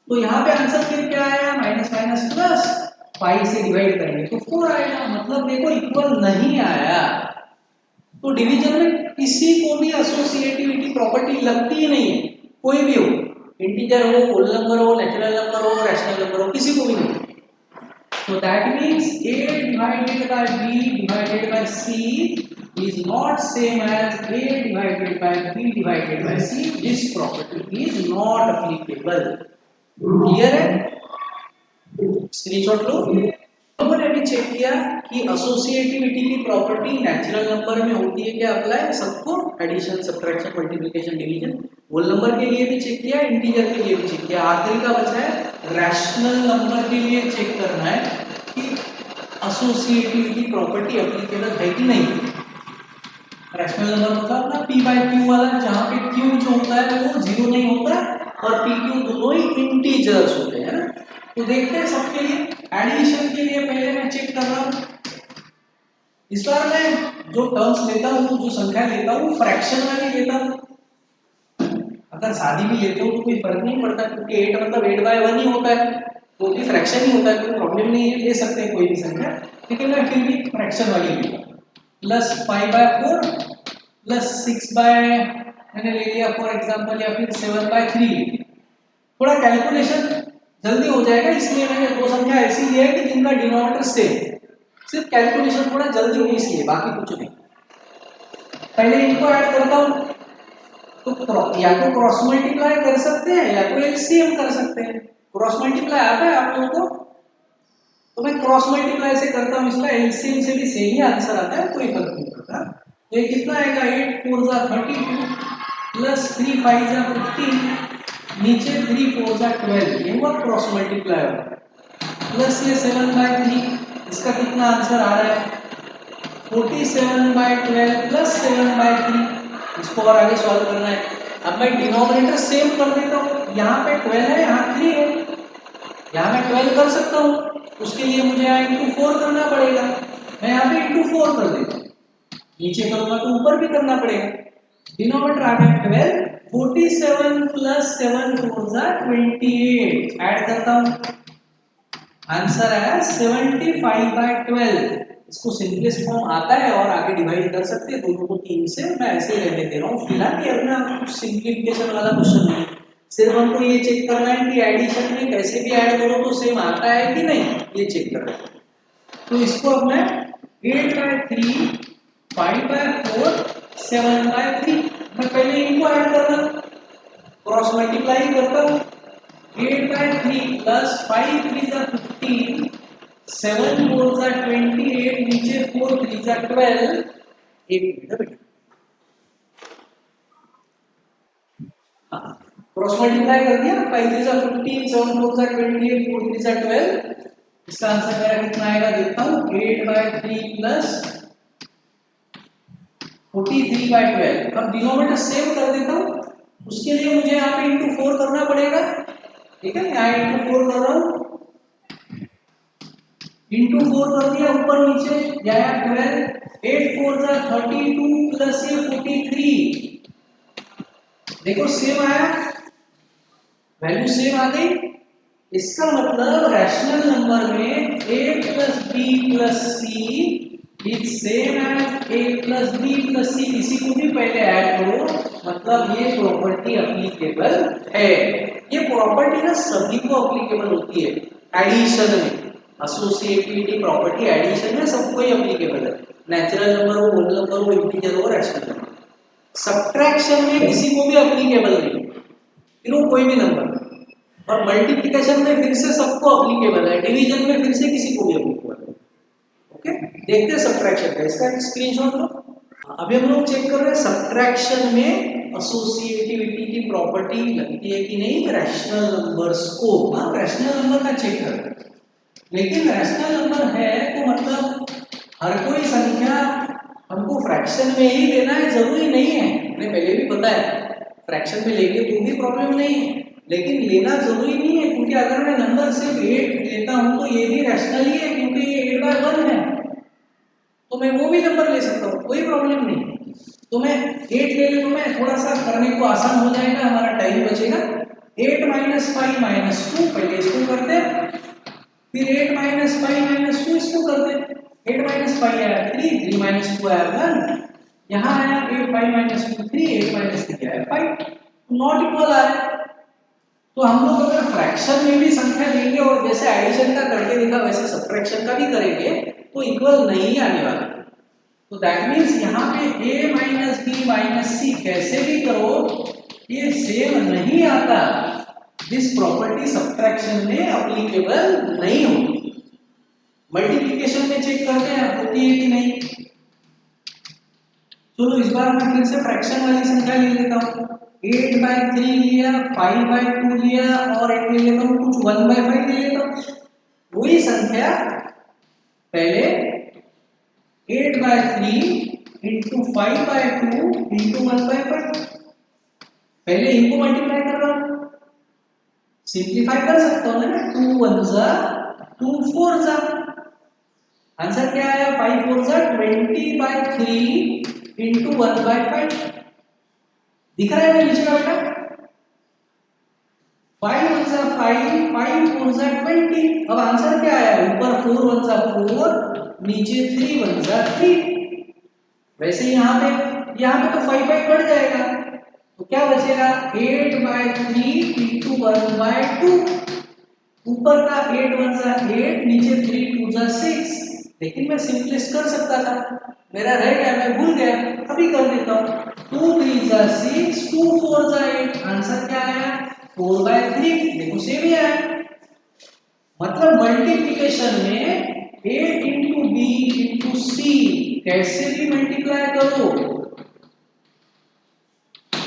तो यहाँ पे आंसर फिर क्या आया, माइनस माइनस प्लस, 5 से डिवाइड करेंगे तो 4 आएगा। मतलब देखो इक्वल नहीं आया। तो डिवीजन में किसी को भी एसोसिएटिविटी प्रॉपर्टी लगती ही नहीं है, कोई भी हो, इंटीजर हो, होल नंबर हो, नेचुरल नंबर हो, रैशनल नंबर हो, किसी को भी नहीं। So that means A divided by B divided by C is not same as A divided by B divided by C. This property is not applicable. Clear है? Screenshot लो। लोगों ने भी चेक किया कि एसोसिएटिविटी की प्रॉपर्टी नेचुरल नंबर में होती है क्या अप्लाई सबको, addition, subtraction, multiplication, division. Whole number के लिए भी चेक किया, इंटीजर के लिए भी चेक किया। आखिरी का बचा है रैशनल नंबर के लिए चेक करना है कि एसोसिएटिविटी प्रॉपर्टी एप्लीकेबल है कि नहीं। रैशनल नंबर मतलब ना p बाय q वाला, जहां पे q जो होता है वो जीरो नहीं होता और p q दोनों ही इंटीजर्स होते हैं ना। तो देखते हैं सबके लिए। एडिशन के लिए पहले मैं चेक कर रहा हूं। इस बार मैं जो टर्म्स लेता हूं, जो संख्या लेता हूं, फ्रैक्शन वाली लेता हूं। अगर सादी भी लेते हो तो कोई फर्क नहीं पड़ता, क्योंकि 8 मतलब 8/1 ही होता है, वो भी फ्रैक्शन ही होता है, कोई प्रॉब्लम नहीं है, ले सकते हैं कोई भी संख्या। लेकिन मैं फिर भी फ्रैक्शन वाली लूंगा। प्लस 5/4 प्लस 6 मैंने ले लिया फॉर एग्जांपल, या फिर 7/3। थोड़ा कैलकुलेशन जल्दी हो जाएगा, इसलिए मैंने दो संख्या ऐसी लिया है कि जिनका डिनोमिनेटर सेम, सिर्फ कैलकुलेशन थोड़ा जल्दी हो इसलिए, बाकी कुछ नहीं। पहले इनको ऐड करता हूं, तो या तो क्रॉस मल्टीप्लाई कर सकते हैं या तो एलसीएम कर सकते हैं। क्रॉस मल्टीप्लाई आता है आप लोगों को, तो मैं क्रॉस मल्टीप्लाई से करता हूं, इसका एलसीएम से भी सेम ही आंसर आता है, कोई फर्क नहीं पड़ता। तो ये कितना आएगा, 8 4 जा 32 प्लस 3 5 जा 15, नीचे 3 4 जा 12, ये हुआ क्रॉस मल्टीप्लाई होगा। प्लस ये 7/3, इसका कितना आंसर आ रहा है 47/12 प्लस 7/3। इसको और आगे सॉल्व करना है। अब मैं डिनोमिनेटर सेम कर देता हूँ, यहाँ पे 12 है, यहाँ 3 है, यहाँ मैं 12 कर सकता हूँ, उसके लिए मुझे यहाँ इंटू 4 करना पड़ेगा। मैं यहाँ पे इंटू 4 कर देता हूँ, नीचे करूंगा तो ऊपर भी करना पड़ेगा। डिनोमिनेटर आ गया 12, 47 प्लस 7 4 जा 28, ऐड करता हूँ, आंसर आया 75/12। इसको सिंपलेस्ट फॉर्म आता है और आगे डिवाइड कर सकते हैं दोनों को 3 से, मैं ऐसे ही रहने दे रहा हूँ फिलहाल। ये अपना कुछ सिंप्लीफिकेशन वाला क्वेश्चन नहीं, सिर्फ हमको ये चेक करना है कि एडिशन में कैसे भी ऐड करो तो सेम आता है कि नहीं, ये चेक करना है। तो इसको अब मैं 8/3 5/4 7/3, मैं पहले इनको ऐड कर रहा हूँ, क्रॉस मल्टीप्लाई करता हूँ। 8/3 प्लस 5 3 जा 15, 7 4 जा 28, नीचे 4 3 जा 12। एक मिनट है बेटा, क्रॉस मल्टीप्लाई कर दिया, 5 3 जा 15, 7 4 जा 28, 4 3 जा 12। इसका आंसर मेरा कितना आएगा देखता हूँ, 8/3 प्लस 43/12। अब डिनोमिनेटर सेव कर देता हूँ, उसके लिए मुझे यहाँ पे इंटू 4 करना पड़ेगा, ठीक है। यहाँ इंटू 4 कर रहा हूँ, इंटू 4 कर दिया, ऊपर नीचे जाया 12, 8 4 जा 32 प्लस ये 43, देखो सेम आया, वैल्यू सेम आ गई। इसका मतलब रैशनल नंबर में a plus b plus c is same as a plus b plus c, किसी को भी पहले ऐड करो, मतलब ये प्रॉपर्टी एप्लीकेबल है। ये प्रॉपर्टी ना सभी को एप्लीकेबल होती है एडिशन में, एसोसिएटिविटी प्रॉपर्टी एडिशन में सबको ही एप्लीकेबल है, नेचुरल नंबर हो, होल नंबर हो, इंटीजर हो, रैशनल नंबर। सब्ट्रैक्शन में किसी को भी एप्लीकेबल नहीं, फिर वो कोई भी नंबर, और मल्टीप्लिकेशन में फिर से सबको एप्लीकेबल है, डिवीजन में फिर से किसी को भी एप्लीकेबल है। ओके, देखते हैं सब्ट्रैक्शन का, इसका एक स्क्रीनशॉट लो। अभी हम लोग चेक कर रहे हैं सब्ट्रैक्शन में एसोसिएटिविटी की प्रॉपर्टी लगती है कि नहीं रैशनल नंबर्स को। हाँ, रैशनल नंबर का चेक कर रहे हैं, लेकिन रैशनल नंबर है तो मतलब हर कोई संख्या हमको फ्रैक्शन में ही लेना है जरूरी नहीं है। हमने पहले भी बताया फ्रैक्शन में लेंगे तो भी प्रॉब्लम नहीं है, लेकिन लेना जरूरी नहीं है, क्योंकि अगर मैं नंबर सिर्फ 8 लेता हूं तो ये भी रैशनल ही है, क्योंकि ये 8/1 है, तो मैं वो भी नंबर ले सकता हूँ, कोई प्रॉब्लम नहीं। तो मैं 8 ले लूँ, मैं थोड़ा सा करने को आसान हो जाएगा, हमारा टाइम बचेगा। 8 - 5 - 2, पहले इसको करते हैं, फिर 8 - 5 - 2 इसको करते हैं। 8 - 5 आया 3, 3 - 2 आया 1, यहाँ आया 8 - 5 - 2 3, 8 - 3 आया 5, नॉट इक्वल आ रहा है। तो हम लोग अगर फ्रैक्शन में भी संख्या लेंगे और जैसे एडिशन का करके देखा वैसे सब्ट्रैक्शन का भी करेंगे तो इक्वल नहीं आने वाला। तो दैट मींस यहाँ पे a - b - c कैसे भी करो ये सेम नहीं आता, दिस प्रॉपर्टी सब्ट्रैक्शन में एप्लीकेबल नहीं होती। मल्टीप्लिकेशन में चेक करते हैं होती है कि नहीं। चलो इस बार मैं फिर से फ्रैक्शन वाली संख्या ले लेता हूँ। 8/3 लिया, 5/2 लिया और एक ले लेता हूँ कुछ 1/5 ले लेता हूँ। वही संख्या पहले 8/3 into 5/2 into 1/5, पहले इनको मल्टीप्लाई कर रहा हूँ, सिंप्लीफाई कर सकता हूँ ना, 2 1 जा 2 4 जा, आंसर क्या आया 5 4 जा 20/3 into 1/5, दिख रहा है ना नीचे का बेटा, 5 1 जा 5, 5 4 जा 20। अब आंसर क्या आया, ऊपर 4 1 जा 4, नीचे 3 1 जा 3। वैसे यहाँ पे तो 5/5 बढ़ जाएगा, तो क्या बचेगा 8/3 into 1/2, ऊपर का 8 1 जा 8, नीचे 3 2 जा 6। लेकिन मैं सिंपलिस्ट कर सकता था, मेरा रह गया, मैं भूल गया, अभी कर देता हूँ। 2 3 जा 6, 2 4 जा 8, आंसर क्या आया 4/3, देखो सेम ही आया। मतलब मल्टीप्लिकेशन में 8 into b into c कैसे भी मल्टीप्लाई करो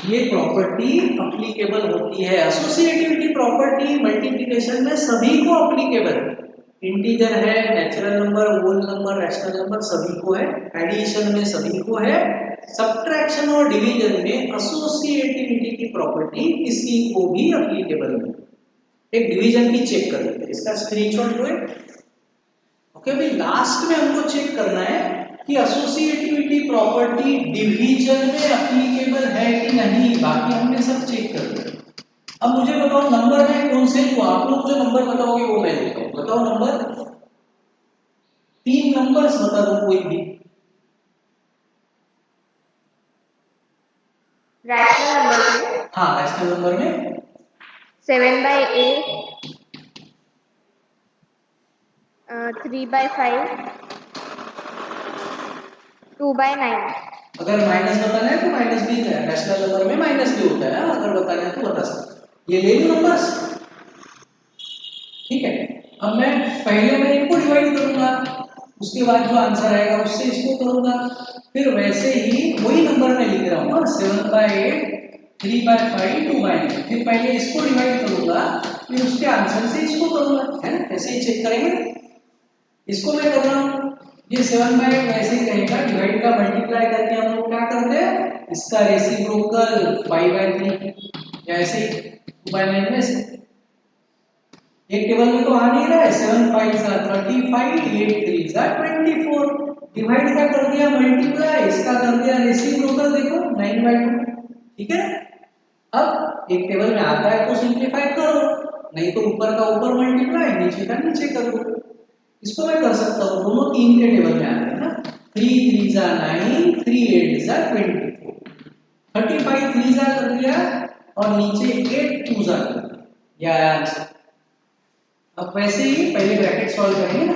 ये प्रॉपर्टी एप्लीकेबल होती है। एसोसिएटिविटी प्रॉपर्टी मल्टीप्लिकेशन में सभी को एप्लीकेबल, इंटीजर है, natural number, whole number, rational number सभी को है, एडिशन में सभी को है, सब्ट्रैक्शन और डिवीजन में एसोसिएटिविटी की प्रॉपर्टी किसी को भी एप्लीकेबल है। एक डिवीजन की चेक कर लेते हैं, इसका स्क्रीनशॉट लो। ओके भाई, लास्ट में हमको चेक करना है कि एसोसिएटिविटी प्रॉपर्टी डिवीजन में एप्लीकेबल है कि नहीं, बाकी हमने सब चेक कर लिया। अब मुझे बताओ नंबर में कौन से दो, आप लोग जो नंबर बताओगे वो मैं देता हूं, बताओ नंबर, 3 नंबर्स बता दो कोई भी। रैशनल नंबर में, हाँ रैशनल नंबर में 7/8, 3/5, 2/9। अगर माइनस बताना है तो माइनस भी है, रैशनल नंबर में माइनस भी होता है, अगर बताना है तो बता सकते। ये ले लो नंबर्स, ठीक है। अब मैं पहले मैं इनको डिवाइड करूंगा, उसके बाद जो आंसर आएगा उससे इसको करूंगा, फिर वैसे ही वही नंबर में लिख रहा हूँ ना 7/8, 3/5, 2/9, फिर पहले इसको डिवाइड करूंगा, फिर उसके आंसर से इसको करूंगा, है ना, ऐसे ही चेक करेंगे। इसको मैं कर रहा हूँ, ये 7/8 वैसे ही रहेगा, डिवाइड का मल्टीप्लाई करके हम लोग क्या करते हैं, इसका रेसिप्रोकल 5/3 या ऐसे ही 2/9 में से एक टेबल में तो आ नहीं रहा है, 7 5 जा 35, 8 3 जा 24, डिवाइड का कर दिया मल्टीप्लाई, इसका कर दिया रेसिप्रोकल, देखो 9/2, ठीक है। अब एक टेबल में आता है तो सिंप्लीफाई करो, नहीं तो ऊपर का ऊपर मल्टीप्लाई, नीचे का नीचे कर दो। इसको मैं कर सकता हूँ, दोनों 3 के टेबल में आ रहे हैं ना, 3 3 जा 9, 3 8 जा 24, 35 3 जा कर दिया और नीचे 8 2 जा कर दिया, यह आया आंसर। अब वैसे ही पहले ब्रैकेट सॉल्व करेंगे ना,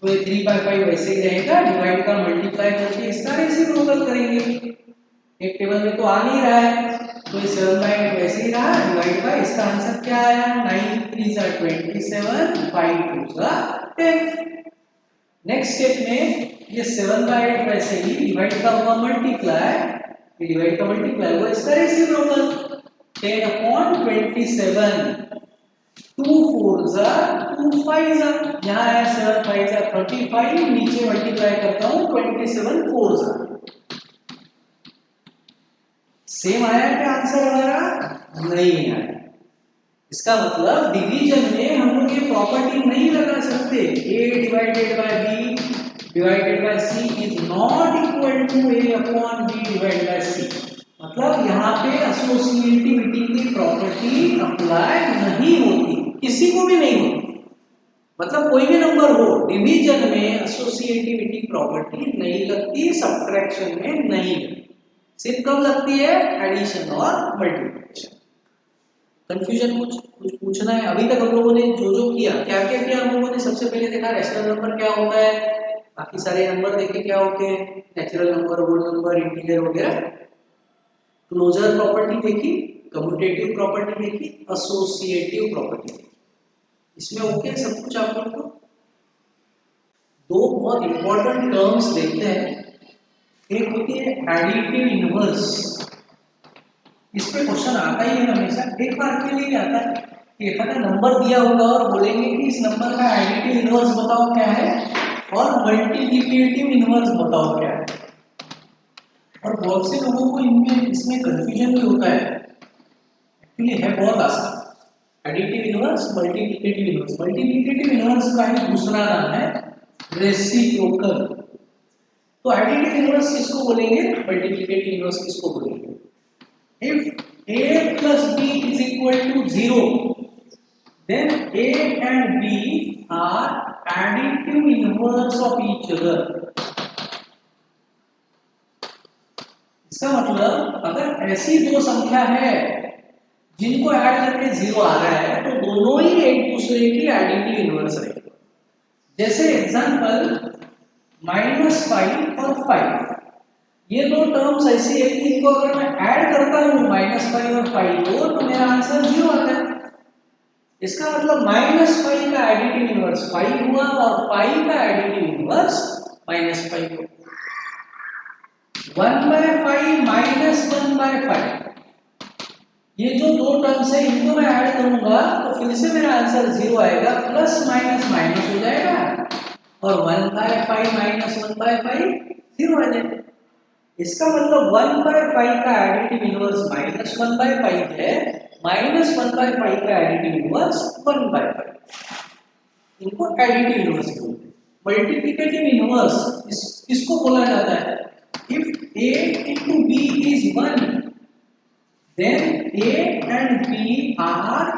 तो ये 3/5 वैसे ही रहेगा, डिवाइड का मल्टीप्लाई करके इसका रेसिप्रोकल करेंगे, एक टेबल में तो आ नहीं रहा है, तो ये 7/8 वैसे ही रहा, डिवाइड बाय इसका आंसर क्या आया 9 3 जा 27, 5 2 जा 10। नेक्स्ट स्टेप में ये 7/8 वैसे ही डिवाइड का हुआ मल्टीप्लाई, ये डिवाइड का मल्टीप्लाई हुआ, इसका reciprocal 10/27, 2 4s are 2 5s are, यहाँ है 7 5s are 35, नीचे मल्टीप्लाई करता हूँ 27 4s are। सेम आया क्या आंसर हमारा? नहीं आया। इसका मतलब डिवीजन में हम लोग ये प्रॉपर्टी नहीं लगा सकते, a divided by b divided by c is not equal to a upon b divided by c। मतलब यहाँ पे एसोसिएटिविटी की प्रॉपर्टी अप्लाई नहीं होती, किसी को भी नहीं होती। मतलब कोई भी नंबर हो, डिवीजन में एसोसिएटिविटी प्रॉपर्टी नहीं लगती, सब्ट्रैक्शन में नहीं लगती, सिर्फ कब लगती है? एडिशन और मल्टीप्लिकेशन। कंफ्यूजन कुछ पूछना है? अभी तक हम लोगों ने जो जो किया, क्या क्या किया हम लोगों ने? सबसे पहले देखा रैशनल नंबर क्या होता है, बाकी सारे नंबर देखे क्या होते हैं, natural number, whole number, integer वगैरह। क्लोजर प्रॉपर्टी देखी, कम्यूटेटिव प्रॉपर्टी देखी, एसोसिएटिव प्रॉपर्टी देखी। इसमें ओके सब कुछ आप लोग को? दो बहुत इंपॉर्टेंट टर्म्स देखते हैं, एक होती है एडिटिव इनवर्स। इस पे क्वेश्चन आता ही है हमेशा, एक बार के लिए आता है कि एक नंबर दिया होगा और बोलेंगे कि इस नंबर का एडिटिव इनवर्स बताओ क्या है और मल्टीप्लिकेटिव इनवर्स बताओ क्या है। और बहुत से लोगों को इनमें इसमें कंफ्यूजन भी होता है, एक्चुअली है बहुत आसान। Additive inverse, multiplicative inverse. Multiplicative inverse का ही दूसरा नाम है रेसिप्रोकल। तो एडिटिव इनवर्स किसको बोलेंगे, मल्टीप्लिकेटिव इनवर्स किसको बोलेंगे? If a plus b is equal to 0, then a and b are additive inverse of each other. इसका मतलब अगर ऐसी दो संख्या है जिनको ऐड करके 0 आ रहा है, तो दोनों ही एक दूसरे की एडिटिव इनवर्स रहेगी। जैसे एग्जांपल -5 और 5, ये दो टर्म्स ऐसी है कि इनको अगर मैं ऐड करता हूं -5 और 5 को, तो मेरा आंसर 0 आता है। इसका मतलब -5 का एडिटिव इनवर्स 5 हुआ और 5 का एडिटिव इनवर्स -5 हुआ। 1/5 -1/5, ये जो दो टर्म्स है इनको मैं ऐड करूंगा तो फिर से मेरा आंसर 0 आएगा, प्लस माइनस माइनस हो जाएगा और 1/5 -1/5 0 आ जाएगा। इसका मतलब 1/5 का एडिटिव इनवर्स -1/5 है, -1/5 का एडिटिव इनवर्स 1/5, इनको एडिटिव इनवर्स बोलते हैं। मल्टीप्लिकेटिव इनवर्स किसको बोला जाता है? If a into b is 1, then a and b are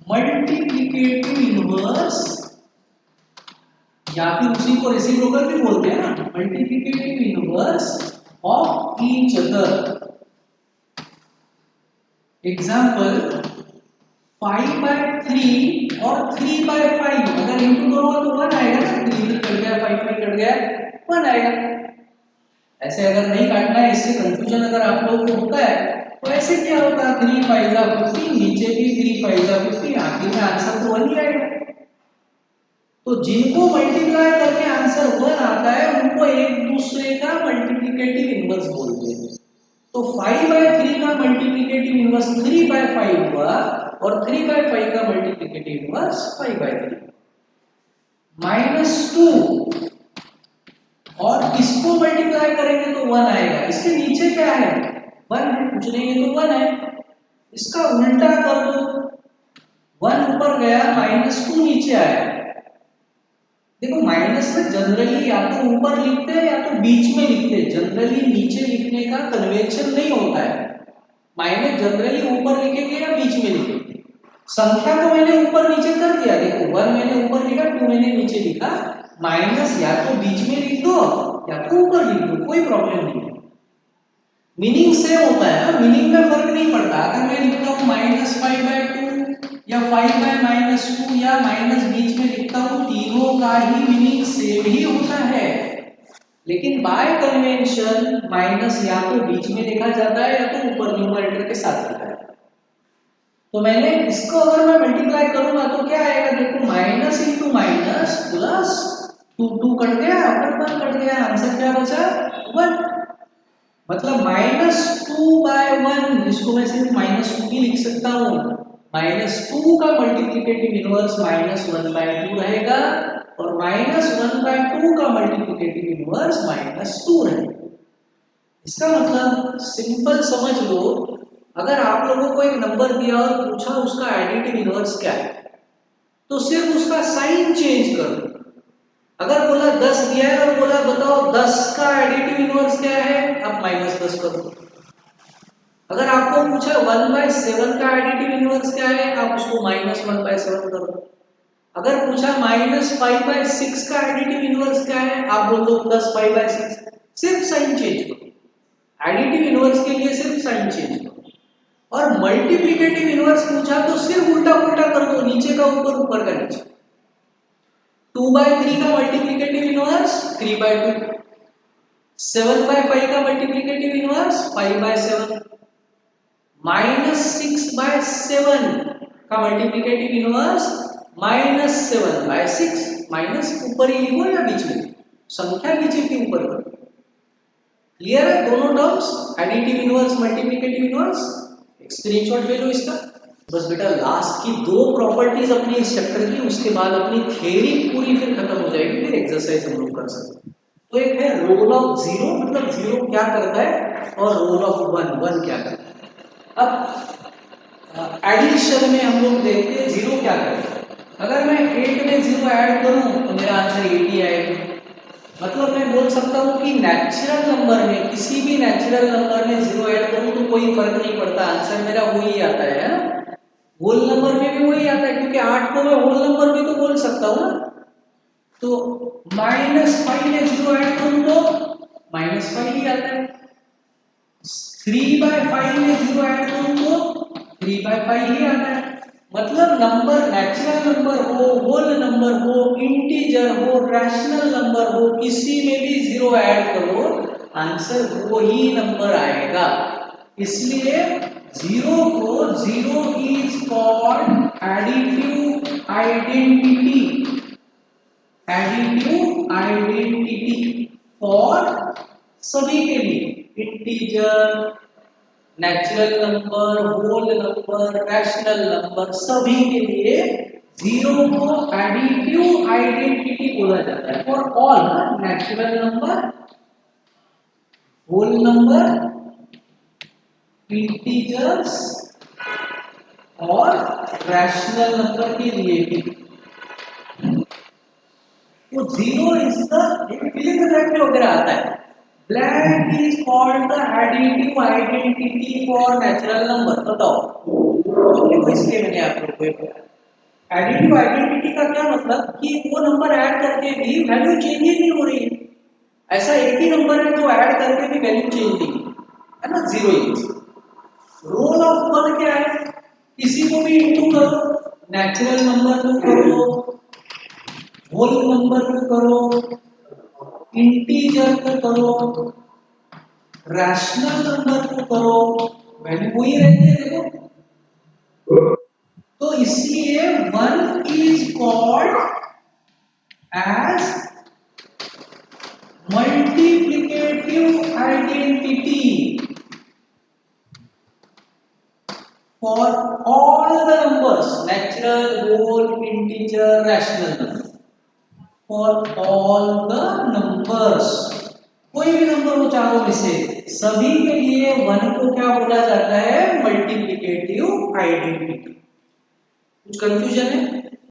multiplicative inverse, या फिर उसी को रेसिप्रोकल भी बोलते हैं ना, multiplicative inverse of each other. Example 5/3 और 3/5, अगर इंटू करोगे तो 1 आएगा ना, 3 कट गया 5 कट गया 1 आएगा। ऐसे अगर नहीं काटना है, इससे कंफ्यूजन अगर आप लोगों को होता है तो ऐसे क्या होता है, 3 5 50, नीचे भी 3 5 50, आखिर में आंसर तो 1 ही आएगा। तो जिनको मल्टीप्लाई करके आंसर 1 आता है उनको एक दूसरे का मल्टीप्लिकेटिव इनवर्स बोलते हैं। तो 5/3 का मल्टीप्लिकेटिव इनवर्स 3/5 हुआ और 3/5 का मल्टीप्लिकेटिव इनवर्स 5/3। -2 और इसको मल्टीप्लाई करेंगे तो 1 आएगा, इसके नीचे क्या है 1 है, कुछ नहीं है तो 1 है। इसका उल्टा कर दो, 1 ऊपर गया -2 नीचे आया। देखो माइनस में जनरली या तो ऊपर लिखते हैं या तो बीच में लिखते हैं, जनरली नीचे लिखने का कन्वेंशन नहीं होता है। माइनस जनरली ऊपर लिखेंगे या बीच में लिखेंगे। संख्या को मैंने ऊपर नीचे कर दिया, देखो 1 मैंने ऊपर लिखा, 2 मैंने नीचे लिखा। माइनस या तो बीच में लिख दो या तो ऊपर लिख दो, कोई प्रॉब्लम नहीं है, मीनिंग सेम होता है ना, मीनिंग में फर्क नहीं पड़ता। अगर मैं लिखता हूँ -5/2 या 5/-2 या माइनस बीच में लिखता हूँ, तीनों का ही मीनिंग सेम ही होता है। लेकिन बाय कन्वेंशन माइनस या तो बीच में लिखा जाता है या तो ऊपर न्यूमरेटर के साथ लिखा जाता है। तो मैंने इसको अगर मैं मल्टीप्लाई करूंगा तो क्या आएगा, देखो minus into minus plus two cut गया, वन कट गया, आंसर क्या बचा? 1। मतलब -2/1, जिसको मैं सिर्फ -2 भी लिख सकता हूँ। -2 का मल्टीप्लिकेटिव इनवर्स -1/2 रहेगा और -1/2 का मल्टीप्लिकेटिव इनवर्स -2 रहेगा। इसका मतलब सिंपल समझ लो, अगर आप लोगों को एक नंबर दिया और पूछा उसका एडिटिव इनवर्स क्या है, तो सिर्फ उसका साइन चेंज करो। अगर बोला 10 दिया है और बोला बताओ 10 का एडिटिव इनवर्स क्या है, आप -10 करो। अगर आपको पूछा 1/7 का एडिटिव इनवर्स क्या है, आप उसको -1/7 करो। अगर पूछा -5/6 का एडिटिव इनवर्स क्या है, आप बोल दो +5/6। सिर्फ साइन चेंज करो। एडिटिव इनवर्स के लिए सिर्फ साइन चेंज करो। और मल्टीप्लिकेटिव इनवर्स पूछा तो सिर्फ उल्टा पुल्टा कर दो, नीचे का ऊपर, ऊपर का नीचे। 2/3 का मल्टीप्लिकेटिव इनवर्स 3/2, 7/5 का मल्टीप्लिकेटिव इनवर्स 5/7, -6/7 का मल्टीप्लिकेटिव इनवर्स -7/6। माइनस ऊपर ही लिखो या बीच में, संख्या नीचे के ऊपर करो। क्लियर है दोनों terms, additive inverse, multiplicative inverse? एक स्क्रीनशॉट ले लो इसका। बस बेटा लास्ट की 2 प्रॉपर्टीज अपनी इस चैप्टर की, उसके बाद अपनी थ्योरी पूरी फिर खत्म हो जाएगी, फिर एक्सरसाइज हम लोग कर सकते हैं। तो एक है रोल ऑफ 0, मतलब 0 क्या करता है, और रोल ऑफ 1, 1 क्या करता है। अब एडिशन में हम लोग देखते हैं 0 क्या करता है। अगर मैं 8 में 0 ऐड करूं तो मेरा आंसर 80 आएगा। मतलब मैं बोल सकता हूं कि नेचुरल नंबर में, किसी भी नेचुरल नंबर में 0 ऐड करूं तो कोई फर्क नहीं पड़ता, आंसर मेरा वही आता है ना। होल नंबर में भी वही आता है, क्योंकि 8 को मैं होल नंबर भी तो बोल सकता हूं ना। तो -5 में 0 ऐड करूं तो -5 ही आता है। 3/5 में 0 ऐड करूं तो 3/5 ही आता है। मतलब नंबर नेचुरल नंबर हो, होल नंबर हो, इंटीजर हो, रैशनल नंबर हो, किसी में भी 0 ऐड करो आंसर वही नंबर आएगा। इसलिए 0 को 0 is called additive identity, additive identity for सभी के लिए, integer, natural number, whole number, rational number, सभी के लिए 0 को एडिटिव आइडेंटिटी बोला जाता है। For all natural number, whole number, integers और रैशनल नंबर के लिए भी। तो 0 is the filling the blank वगैरह आता है। Blank is called the additive identity for natural number। बताओ तो इसलिए मैंने आप लोगों को बताया एडिटिव आइडेंटिटी का क्या मतलब कि वो नंबर ऐड करके भी वैल्यू चेंज ही नहीं हो रही है। ऐसा एक ही नंबर है जो ऐड करके भी वैल्यू चेंज नहीं है ना, 0 ही। रोल ऑफ 1 क्या है, किसी को भी इनटू करो, नेचुरल नंबर को करो, होल नंबर को करो, इंटीजर को करो, रैशनल नंबर को करो, वैल्यू वही रहती है। देखो तो इसलिए 1 is called as multiplicative identity for all the numbers, natural, whole, integer, rational number, for all the numbers. कोई भी नंबर हो चारों में से, सभी के लिए 1 को क्या बोला जाता है, मल्टीप्लिकेटिव आइडेंटिटी। कुछ कंफ्यूजन है?